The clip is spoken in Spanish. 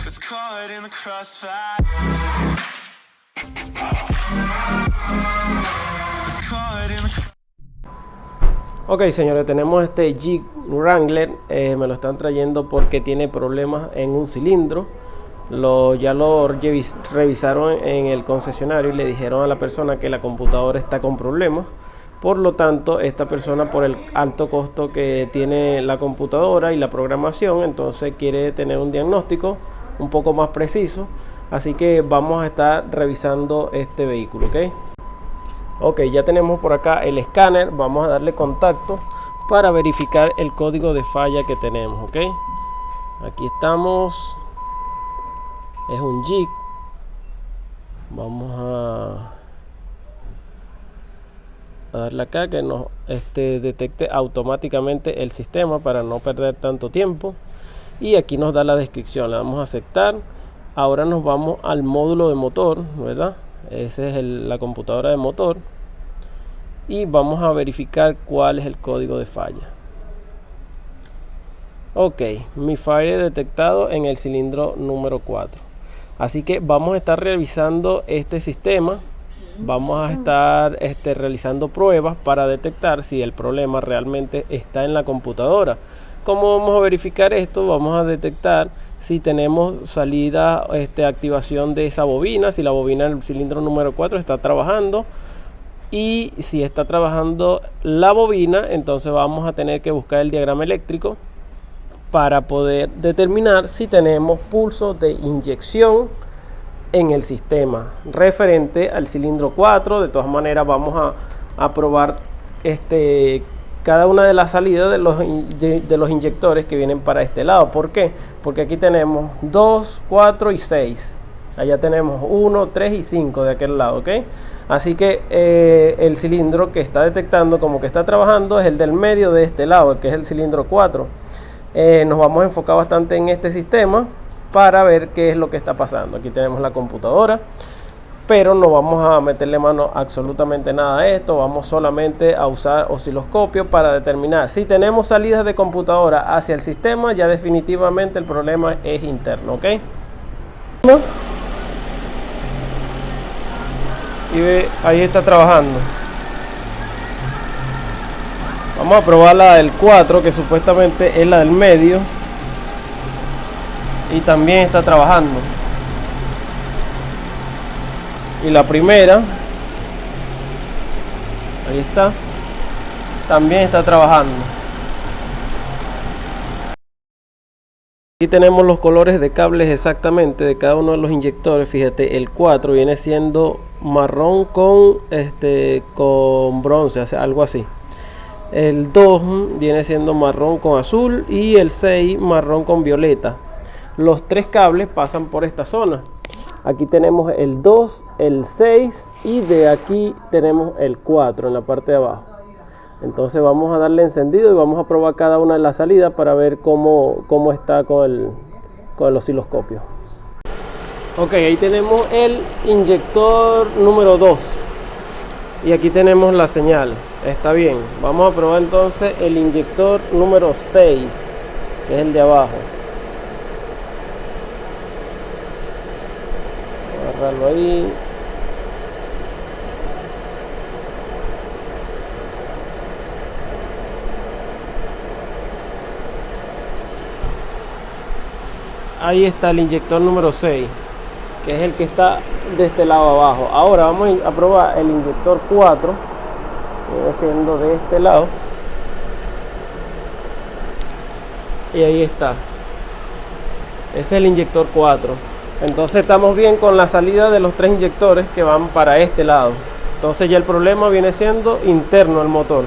It's caught in the crossfire. It's caught in the Ok, señores, tenemos este Jeep Wrangler, me lo están trayendo porque tiene problemas en un cilindro. Ya lo revisaron en el concesionario y le dijeron a la persona que la computadora está con problemas. Por lo tanto, esta persona, por el alto costo que tiene la computadora y la programación, entonces quiere tener un diagnóstico un poco más preciso. Así que vamos a estar revisando este vehículo, ¿ok? Ok, ya tenemos por acá el escáner. Vamos a darle contacto para verificar el código de falla que tenemos, ok. Aquí estamos. Es un Jeep. Vamos a darle acá que nos detecte automáticamente el sistema para no perder tanto tiempo. Y aquí nos da la descripción, le damos a aceptar. Ahora nos vamos al módulo de motor, ¿verdad? Esa es la computadora de motor. Y vamos a verificar cuál es el código de falla. Ok, mi falla detectado en el cilindro número 4. Así que vamos a estar revisando este sistema. Vamos a estar realizando pruebas para detectar si el problema realmente está en la computadora. ¿Cómo vamos a verificar esto? Vamos a detectar si tenemos salida, activación de esa bobina, si la bobina del cilindro número 4 está trabajando. Y si está trabajando la bobina, entonces vamos a tener que buscar el diagrama eléctrico para poder determinar si tenemos pulso de inyección en el sistema referente al cilindro 4. De todas maneras, vamos a probar cada una de las salidas de los inyectores que vienen para este lado. ¿Por qué? Porque aquí tenemos 2, 4 y 6. Allá tenemos 1, 3 y 5 de aquel lado, ¿ok? Así que el cilindro que está detectando como que está trabajando es el del medio de este lado, que es el cilindro 4. Nos vamos a enfocar bastante en este sistema para ver qué es lo que está pasando. Aquí tenemos la computadora, pero no vamos a meterle mano absolutamente nada a esto. Vamos solamente a usar osciloscopio para determinar si tenemos salidas de computadora hacia el sistema. Ya definitivamente el problema es interno, ¿ok? Y ve, ahí está trabajando. Vamos a probar la del 4, que supuestamente es la del medio, y también está trabajando. Y la primera, ahí está, también está trabajando. Aquí tenemos los colores de cables exactamente de cada uno de los inyectores. Fíjate, el 4 viene siendo marrón con bronce, algo así. El 2 viene siendo marrón con azul y el 6 marrón con violeta. Los tres cables pasan por esta zona. Aquí tenemos el 2, el 6 y de aquí tenemos el 4 en la parte de abajo. Entonces vamos a darle encendido y vamos a probar cada una de las salidas para ver cómo está con el osciloscopio. Ok, ahí tenemos el inyector número 2 y aquí tenemos la señal. Está bien, vamos a probar entonces el inyector número 6, que es el de abajo. Voy a agarrarlo ahí. Ahí está el inyector número 6, que es el que está de este lado abajo. Ahora vamos a probar el inyector 4, que viene siendo de este lado. Y ahí está. Ese es el inyector 4. Entonces estamos bien con la salida de los tres inyectores que van para este lado. Entonces ya el problema viene siendo interno al motor.